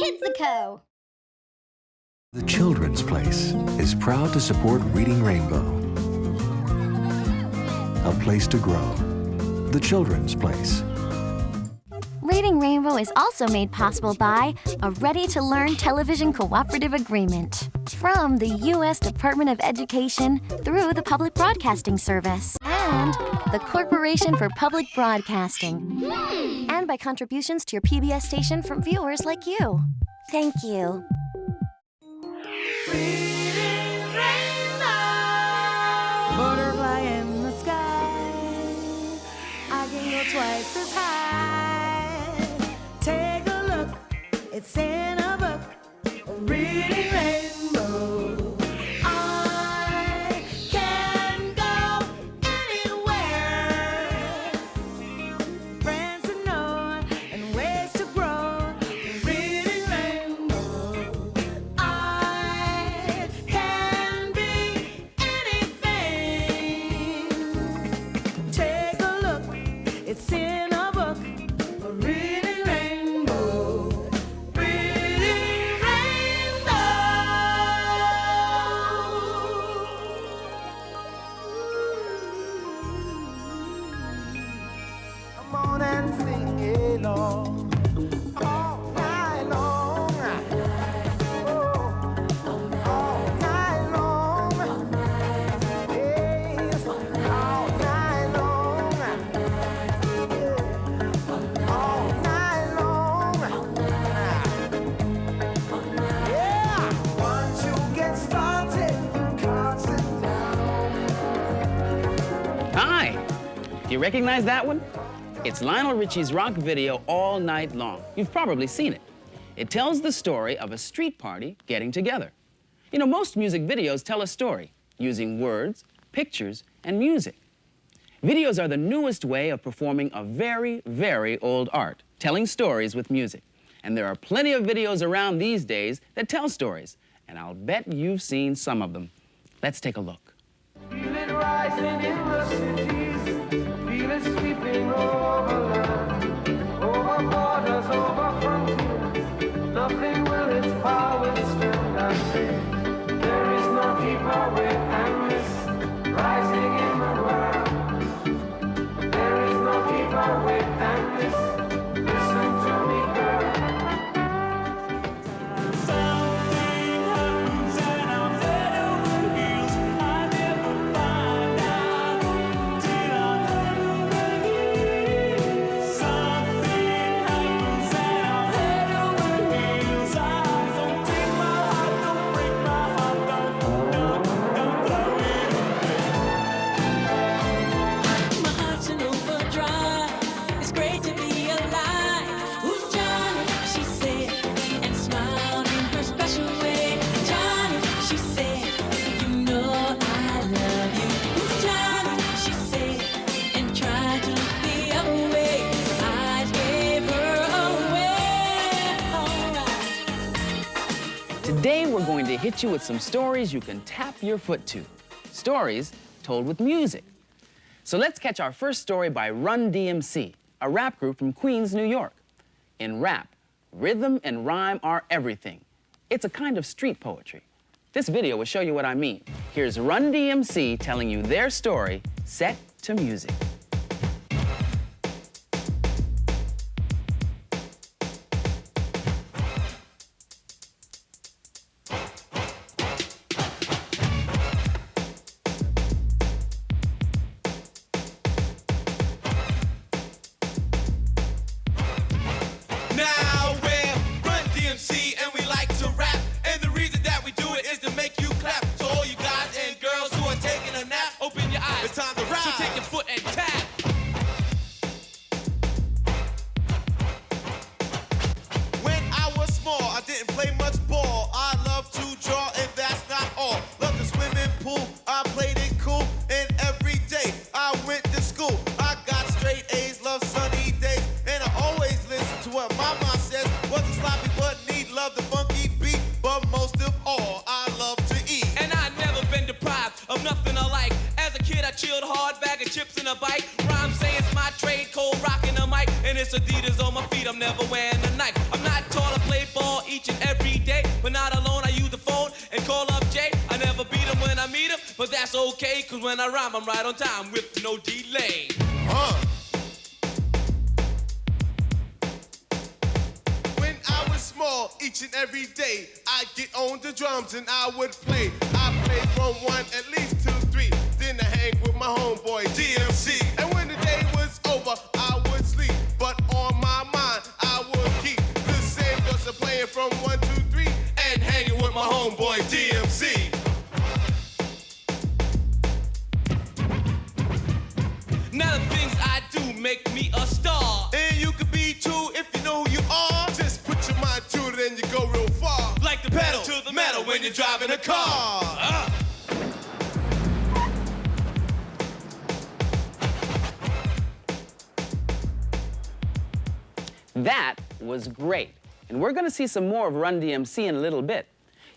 Kidzuko. The Children's Place is proud to support Reading Rainbow, a place to grow. The Children's Place. Reading Rainbow is also made possible by a ready-to-learn television cooperative agreement from the U.S. Department of Education through the Public Broadcasting Service and the Corporation for Public Broadcasting, and by contributions to your PBS station from viewers like you. Thank you. Reading Rainbow. Butterfly in the sky. I can go twice as high. Take a look, it's in a book. Reading Rainbow. I can go anywhere. Friends to know and ways to grow. Reading Rainbow. I can be anything. Take a look, it's in a book. Reading Rainbow. Reading Rainbow. Come on and sing along all night long. All night long. Yes, all night long. All night long. Yeah, once you get started, you can't sit down. Hi! Do you recognize that one? It's Lionel Richie's rock video, All Night Long. You've probably seen it. It tells the story of a street party getting together. You know, most music videos tell a story using words, pictures, and music. Videos are the newest way of performing a very, very old art, telling stories with music. And there are plenty of videos around these days that tell stories, and I'll bet you've seen some of them. Let's take a look. Feel it rising in the cities, feel it sweeping over land, over borders, over frontiers. Nothing will its power withstand. I say, there is no deeper way than this, rising in the world. There is no deeper way than this. Listen to me, girl. Something happens and I'm head over heels. I never find out till I'm head over heels. Something happens and I'm head over heels. I don't take my heart, don't break my heart, don't throw it away. My heart's in overdrive. It's great to be alive. Who's Johnny? She said, and smiled in her special way. Johnny, she said, you know I love you. Who's Johnny? She said, and tried to look the other way. Eyes gave her away. Alright. Today, we're going to hit you with some stories you can tap your foot to. Stories told with music. So let's catch our first story by Run-D.M.C, a rap group from Queens, New York. In rap, rhythm and rhyme are everything. It's a kind of street poetry. This video will show you what I mean. Here's Run-D.M.C telling you their story set to music. Now we're Run-D.M.C and we like to rap. And the reason that we do it is to make you clap. So all you guys and girls who are taking a nap, open your eyes. It's time to rap. So take your foot and tap. But not alone, I use the phone and call up Jay. I never beat him when I meet him, but that's okay, cause when I rhyme, I'm right on time with no delay. When I was small, each and every day, I'd get on the drums and I would play. I played from 1 at least to 3. Then I hang with my homeboy D.M.C. And when the day was over, I would sleep. But on my mind, I would keep the same just playing from 1 to 3 and hanging with my homeboy D.M.C. Now the things I do make me a star. And you could be too if you know who you are. Just put your mind to it and you go real far. Like the pedal to the metal when you're driving a car. That was great. And we're going to see some more of Run-D.M.C. in a little bit.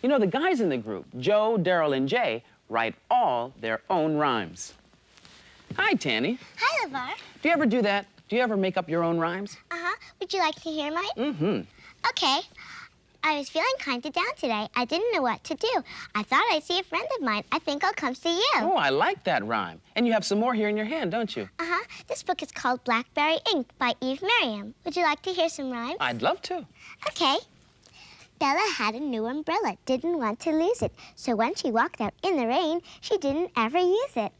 You know, the guys in the group, Joe, Daryl, and Jay, write all their own rhymes. Hi, Tanny. Hi, LeVar. Do you ever do that? Do you ever make up your own rhymes? Uh-huh. Would you like to hear mine? Mm-hmm. Okay. I was feeling kind of down today. I didn't know what to do. I thought I'd see a friend of mine. I think I'll come see you. Oh, I like that rhyme. And you have some more here in your hand, don't you? Uh-huh. This book is called Blackberry Ink by Eve Merriam. Would you like to hear some rhymes? I'd love to. Okay. Bella had a new umbrella, didn't want to lose it. So when she walked out in the rain, she didn't ever use it.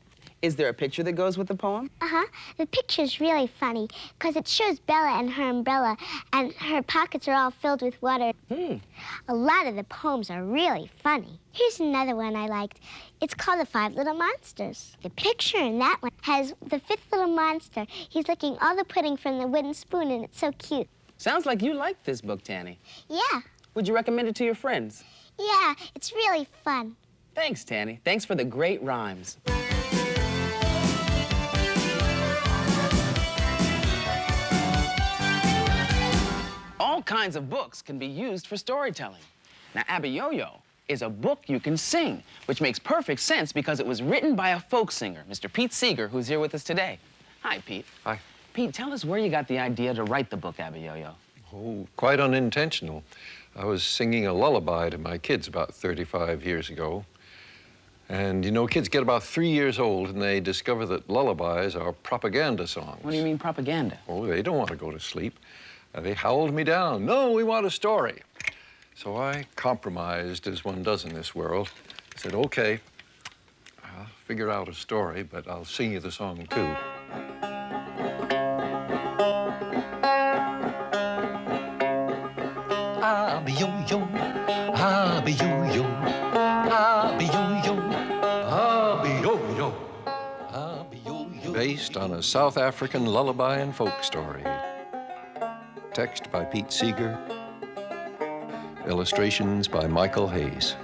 Is there a picture that goes with the poem? Uh-huh. The picture's really funny because it shows Bella and her umbrella, and her pockets are all filled with water. A lot of the poems are really funny. Here's another one I liked. It's called The 5 Little Monsters. The picture in that one has the 5th little monster. He's licking all the pudding from the wooden spoon, and it's so cute. Sounds like you like this book, Tanny. Yeah. Would you recommend it to your friends? Yeah, it's really fun. Thanks, Tanny. Thanks for the great rhymes. All kinds of books can be used for storytelling. Now, Abiyoyo is a book you can sing, which makes perfect sense because it was written by a folk singer, Mr. Pete Seeger, who's here with us today. Hi, Pete. Hi. Pete, tell us where you got the idea to write the book, Abiyoyo. Oh, quite unintentional. I was singing a lullaby to my kids about 35 years ago. And, you know, kids get about 3 years old and they discover that lullabies are propaganda songs. What do you mean propaganda? Oh, they don't want to go to sleep. They howled me down. No, we want a story. So I compromised, as one does in this world. I said, okay, I'll figure out a story, but I'll sing you the song, too. Abiyoyo, abiyoyo, abiyoyo, abiyoyo, abiyoyo. Based on a South African lullaby and folk story. Text by Pete Seeger. Illustrations by Michael Hayes.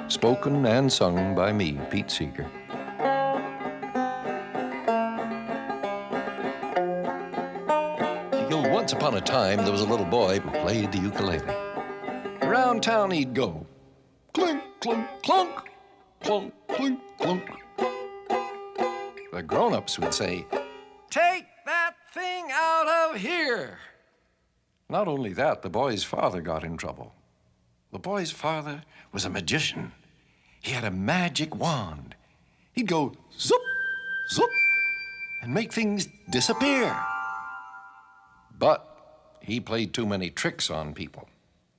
Spoken and sung by me, Pete Seeger. Once upon a time, there was a little boy who played the ukulele. Around town he'd go. Clink, clunk, clunk, clunk, clink, clunk. The grown-ups would say, "Take that thing out of here." Not only that, the boy's father got in trouble. The boy's father was a magician. He had a magic wand. He'd go zoop, zoop, and make things disappear. But he played too many tricks on people.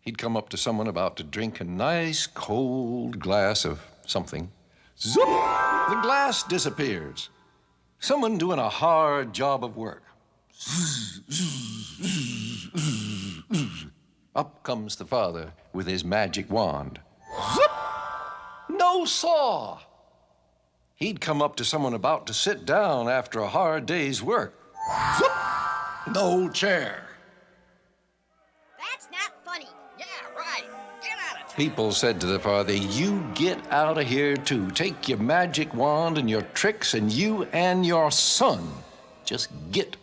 He'd come up to someone about to drink a nice cold glass of something. Zoop! The glass disappears. Someone doing a hard job of work. Up comes the father with his magic wand. Zoop! No saw. He'd come up to someone about to sit down after a hard day's work. Zoop! No chair. That's not funny. Yeah, right. Get out of town. People said to the father, "You get out of here too. Take your magic wand and your tricks, and you and your son just get."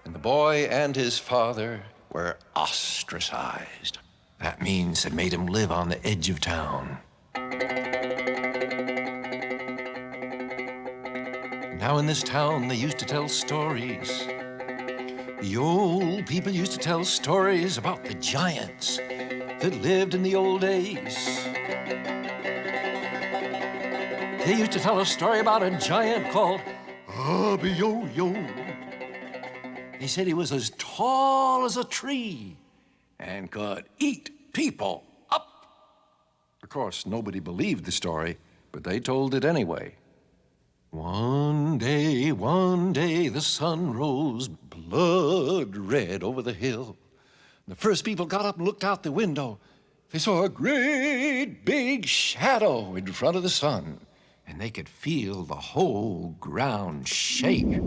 And the boy and his father were ostracized. That means it made him live on the edge of town. Now in this town, they used to tell stories. The old people used to tell stories about the giants that lived in the old days. They used to tell a story about a giant called Abiyoyo. They said he was as tall as a tree and could eat people up. Of course, nobody believed the story, but they told it anyway. One day, the sun rose blood red over the hill. The first people got up and looked out the window. They saw a great big shadow in front of the sun, and they could feel the whole ground shake.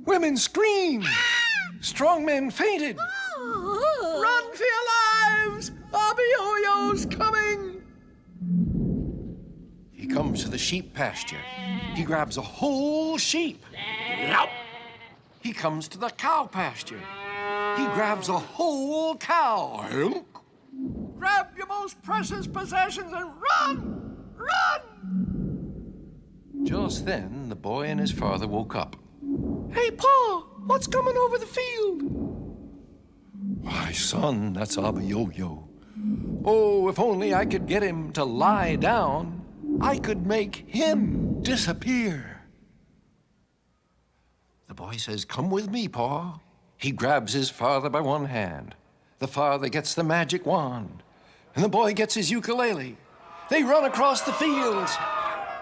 Women screamed. Strong men fainted. Run for your lives! Abiyoyo's coming! He comes to the sheep pasture. He grabs a whole sheep. Yelp! He comes to the cow pasture. He grabs a whole cow. Grab your most precious possessions and run! Run! Just then, the boy and his father woke up. Hey, Pa, what's coming over the field? Why, son, that's Abiyoyo. Oh, if only I could get him to lie down, I could make him disappear. The boy says, come with me, Pa. He grabs his father by one hand. The father gets the magic wand, and the boy gets his ukulele. They run across the fields.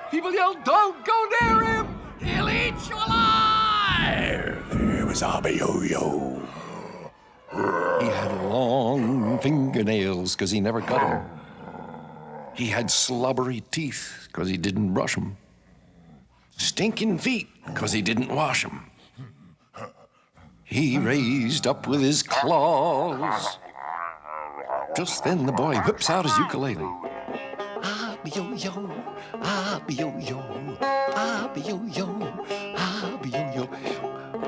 People yell, don't go near him! He'll eat you alive! There was Abiyoyo. He had long fingernails because he never cut them. He had slobbery teeth because he didn't brush them. Stinking feet because he didn't wash them. He raised up with his claws. Just then the boy whips out his ukulele. Abiyoyo, Abiyoyo, Abiyoyo, Abiyoyo.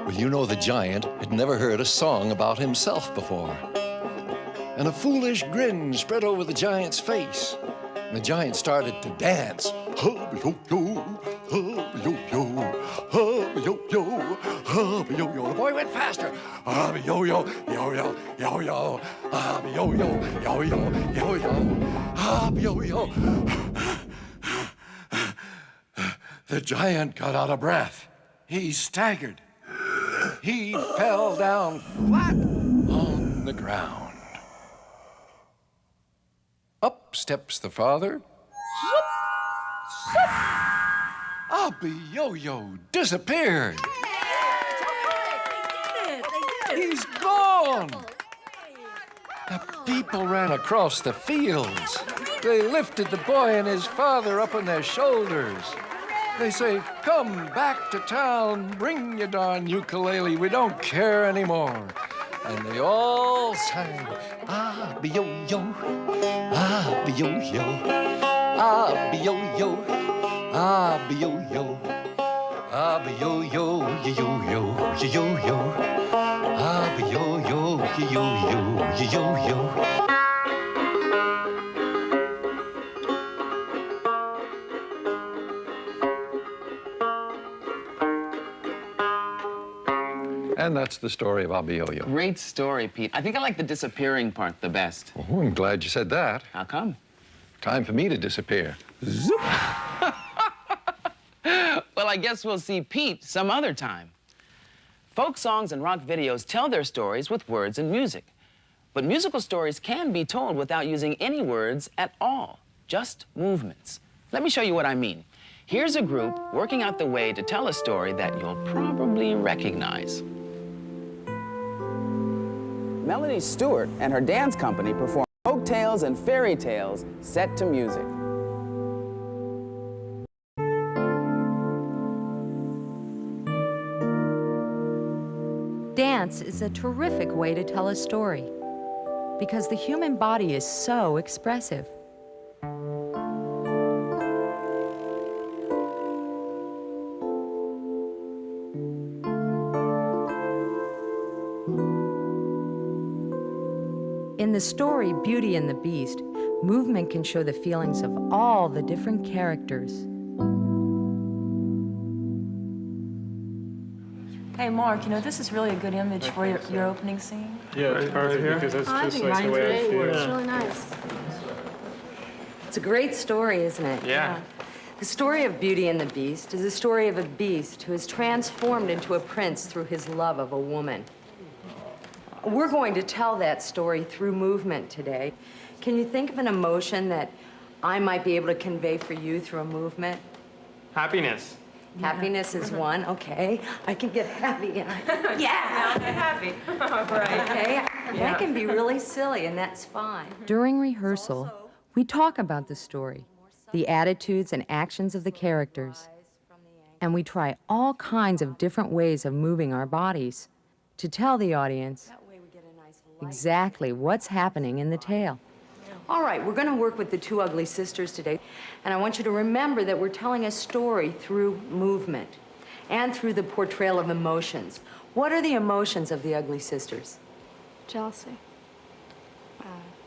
Well, you know the giant had never heard a song about himself before. And a foolish grin spread over the giant's face. And the giant started to dance. Abiyoyo, Abiyoyo, Abiyoyo, Abiyoyo. The boy went faster. Abiyoyo, yo-yo, yo-yo, Abiyoyo, yo-yo, yo-yo, Abiyoyo. The giant got out of breath. He staggered. He fell down flat on the ground. Up steps the father. Whoop, whoop. Abiyoyo disappeared. He's gone. The people ran across the fields. They lifted the boy and his father up on their shoulders. They say, come back to town, bring your darn ukulele, we don't care anymore. And they all sang, Abiyoyo, Abiyoyo, Abiyoyo, Abiyoyo, Abiyoyo, yo-yo, yo-yo, Abiyoyo, yo-yo, yo-yo. And that's the story of Abiyoyo. Great story, Pete. I think I like the disappearing part the best. Oh, I'm glad you said that. How come? Time for me to disappear. Zoop. Well, I guess we'll see Pete some other time. Folk songs and rock videos tell their stories with words and music. But musical stories can be told without using any words at all, just movements. Let me show you what I mean. Here's a group working out the way to tell a story that you'll probably recognize. Melanie Stewart and her dance company perform folk tales and fairy tales set to music. Dance is a terrific way to tell a story because the human body is so expressive. In the story Beauty and the Beast, movement can show the feelings of all the different characters. Hey, Mark, you know, this is really a good image for your opening scene. Yeah, it's perfect because that's just like the way I feel. It's really nice. It's a great story, isn't it? Yeah. The story of Beauty and the Beast is a story of a beast who is transformed into a prince through his love of a woman. We're going to tell that story through movement today. Can you think of an emotion that I might be able to convey for you through a movement? Happiness. Happiness is one, okay. I can get happy. Yeah, get happy. Right. Okay, that can be really silly, and that's fine. During rehearsal, we talk about the story, the attitudes and actions of the characters, and we try all kinds of different ways of moving our bodies to tell the audience exactly what's happening in the tale. All right, we're going to work with the two ugly sisters today, and I want you to remember that we're telling a story through movement and through the portrayal of emotions. What are the emotions of the ugly sisters? Jealousy.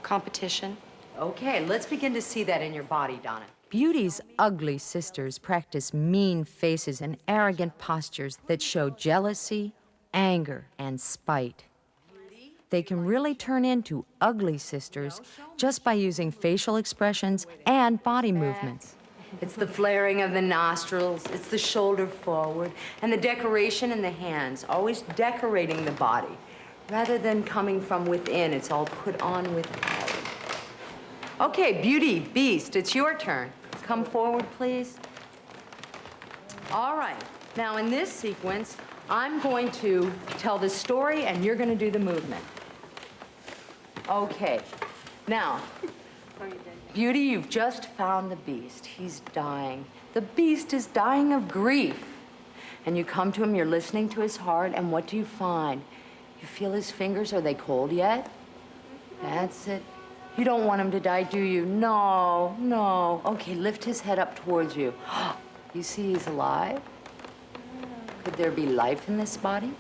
Competition. Okay, let's begin to see that in your body, Donna. Beauty's ugly sisters practice mean faces and arrogant postures that show jealousy, anger, and spite. They can really turn into ugly sisters just by using facial expressions and body movements. It's the flaring of the nostrils, it's the shoulder forward, and the decoration in the hands, always decorating the body. Rather than coming from within, it's all put on without. Okay, Beauty, Beast, it's your turn. Come forward, please. All right, now in this sequence, I'm going to tell the story and you're going to do the movement. Okay, now, Beauty, you've just found the Beast. He's dying. The Beast is dying of grief. And you come to him, you're listening to his heart, and what do you find? You feel his fingers. Are they cold yet? That's it. You don't want him to die, do you? No, no. Okay, lift his head up towards you. You see he's alive? Could there be life in this body?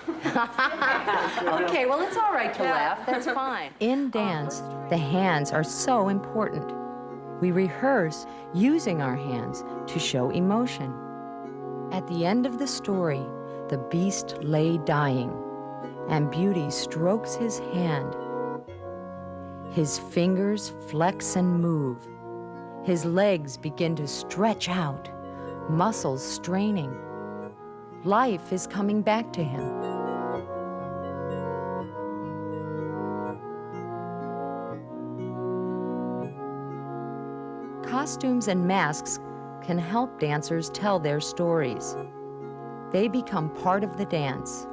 Okay, well, it's all right to laugh. That's fine. In dance, the hands are so important. We rehearse using our hands to show emotion. At the end of the story, the Beast lay dying, and Beauty strokes his hand. His fingers flex and move. His legs begin to stretch out, muscles straining. Life is coming back to him. Costumes and masks can help dancers tell their stories. They become part of the dance.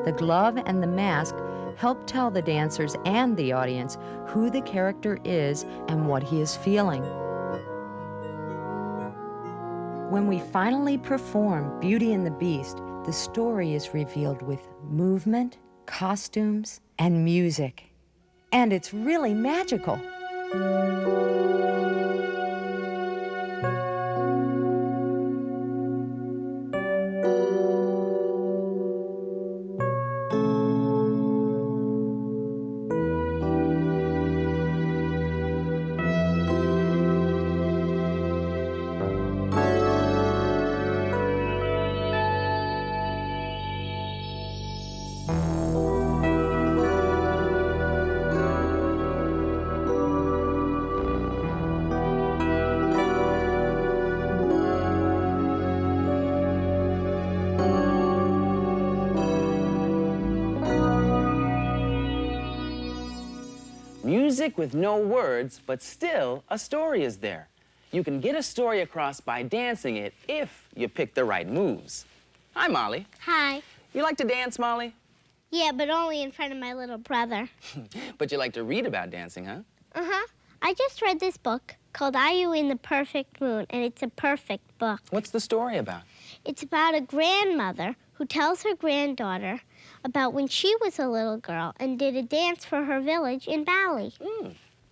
The glove and the mask help tell the dancers and the audience who the character is and what he is feeling. When we finally perform Beauty and the Beast, the story is revealed with movement, costumes, and music. And it's really magical. Music with no words, but still a story is there. You can get a story across by dancing it if you pick the right moves. Hi, Molly. Hi. You like to dance, Molly? Yeah, but only in front of my little brother. But you like to read about dancing, huh? Uh-huh. I just read this book called Are You in the Perfect Mood, and it's a perfect book. What's the story about? It's about a grandmother who tells her granddaughter about when she was a little girl and did a dance for her village in Bali.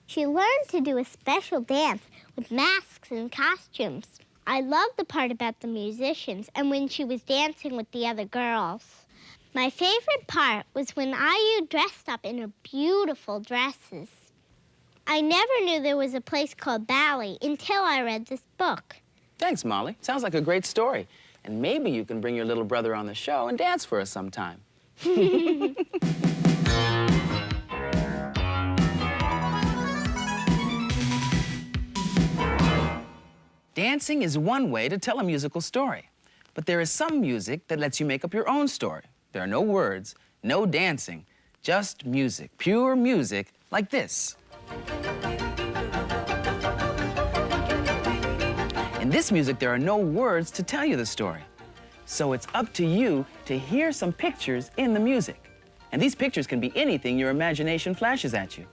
She learned to do a special dance with masks and costumes. I love the part about the musicians and when she was dancing with the other girls. My favorite part was when IU dressed up in her beautiful dresses. I never knew there was a place called Bali until I read this book. Thanks, Molly. Sounds like a great story. And maybe you can bring your little brother on the show and dance for us sometime. Dancing is one way to tell a musical story. But there is some music that lets you make up your own story. There are no words, no dancing, just music, pure music like this. In this music, there are no words to tell you the story. So it's up to you to hear some pictures in the music. And these pictures can be anything your imagination flashes at you.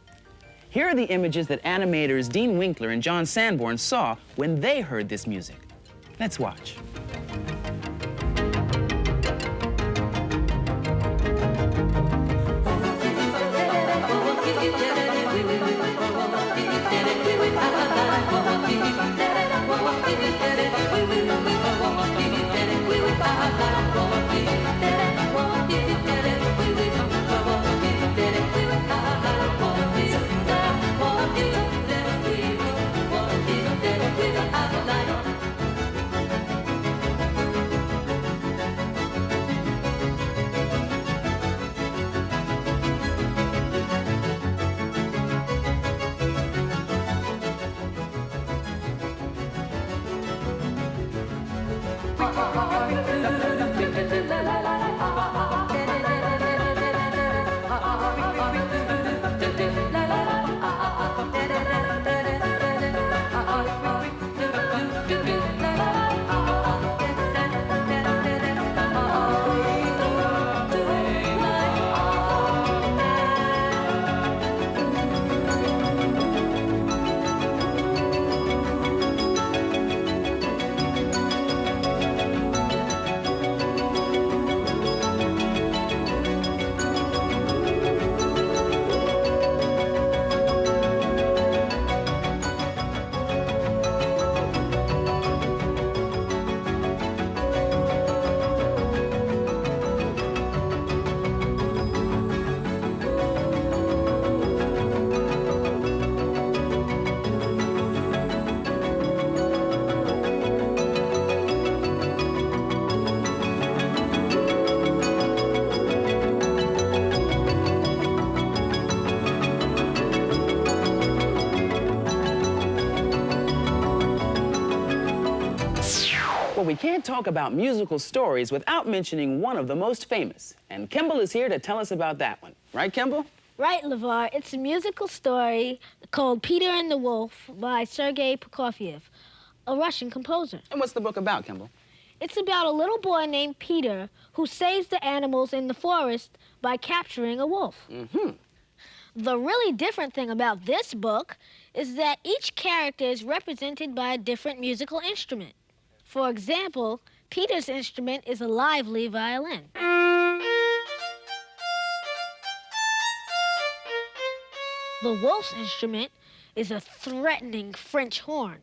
Here are the images that animators Dean Winkler and John Sanborn saw when they heard this music. Let's watch. Well, we can't talk about musical stories without mentioning one of the most famous. And Kimball is here to tell us about that one. Right, Kimball? Right, LeVar. It's a musical story called Peter and the Wolf by Sergei Prokofiev, a Russian composer. And what's the book about, Kimball? It's about a little boy named Peter who saves the animals in the forest by capturing a wolf. Mm-hmm. The really different thing about this book is that each character is represented by a different musical instrument. For example, Peter's instrument is a lively violin. The wolf's instrument is a threatening French horn.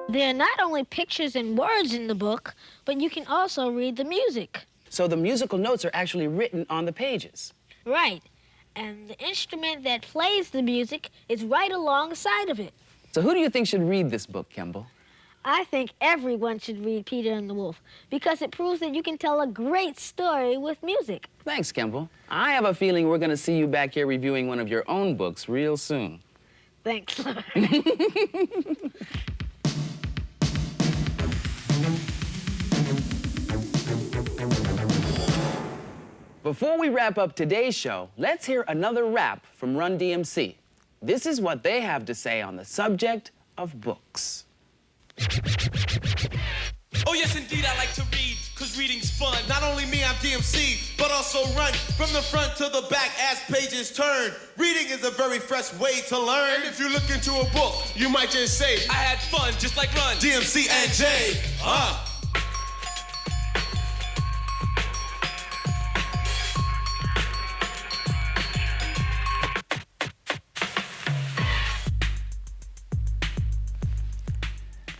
There are not only pictures and words in the book, but you can also read the music. So the musical notes are actually written on the pages. Right. And the instrument that plays the music is right alongside of it. So who do you think should read this book, Kimball? I think everyone should read Peter and the Wolf because it proves that you can tell a great story with music. Thanks, Kimball. I have a feeling we're going to see you back here reviewing one of your own books real soon. Thanks. Before we wrap up today's show, let's hear another rap from Run-D.M.C. This is what they have to say on the subject of books. Oh yes, indeed, I like to read, cause reading's fun. Not only me, I'm DMC, but also Run. From the front to the back as pages turn. Reading is a very fresh way to learn. And if you look into a book, you might just say, I had fun, just like Run. DMC and J.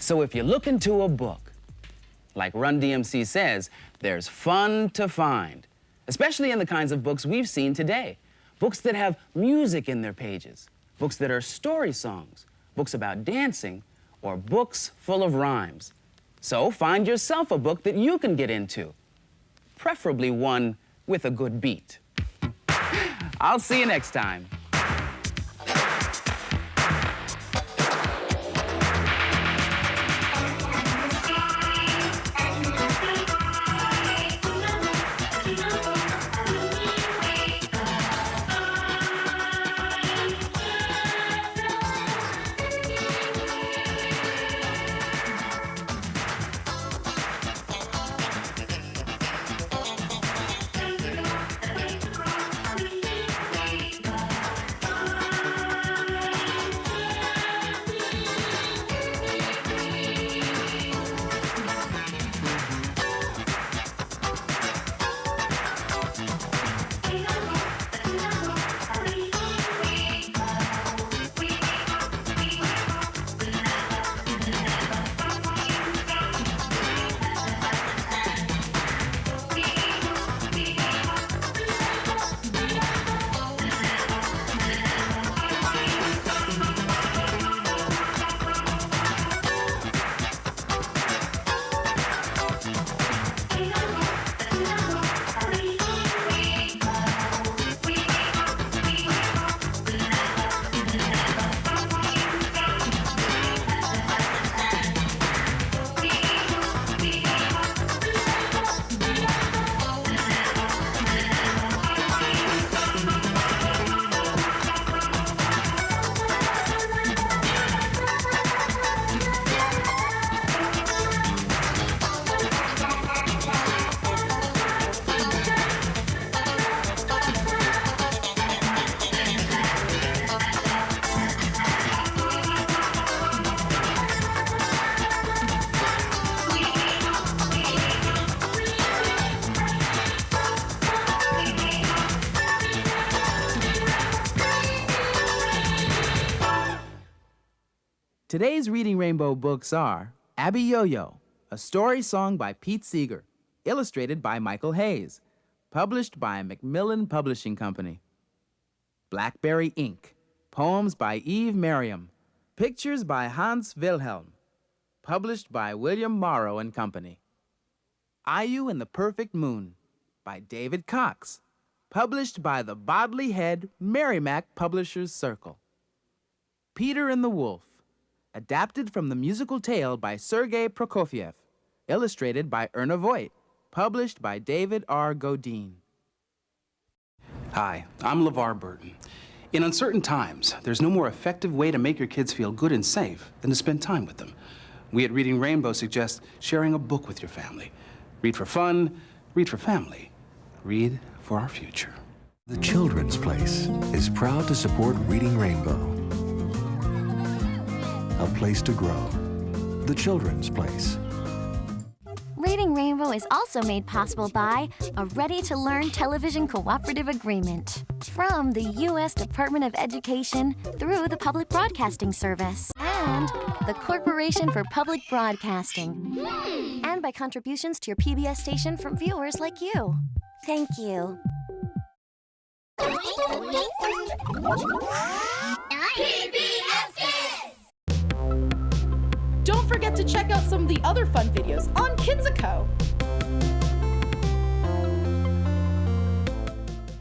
So if you look into a book, like Run-D.M.C. says, there's fun to find. especially in the kinds of books we've seen today. Books that have music in their pages, books that are story songs, books about dancing, or books full of rhymes. So find yourself a book that you can get into, preferably one with a good beat. I'll see you next time. Today's Reading Rainbow books are Abiyoyo, a story song by Pete Seeger, illustrated by Michael Hayes, published by Macmillan Publishing Company. Blackberry Ink, poems by Eve Merriam, pictures by Hans Wilhelm, published by William Morrow and Company. Ayu and the Perfect Moon by David Cox, published by the Bodley Head Merrimack Publishers Circle. Peter and the Wolf, adapted from the musical tale by Sergei Prokofiev, illustrated by Erna Voigt, published by David R. Godine. Hi, I'm LeVar Burton. In uncertain times, there's no more effective way to make your kids feel good and safe than to spend time with them. We at Reading Rainbow suggest sharing a book with your family. Read for fun, read for family, read for our future. The Children's Place is proud to support Reading Rainbow, a place to grow. The Children's Place. Reading Rainbow is also made possible by a ready-to-learn television cooperative agreement from the U.S. Department of Education through the Public Broadcasting Service and the Corporation for Public Broadcasting, and by contributions to your PBS station from viewers like you. Thank you. Don't forget to check out some of the other fun videos on Kidzuko.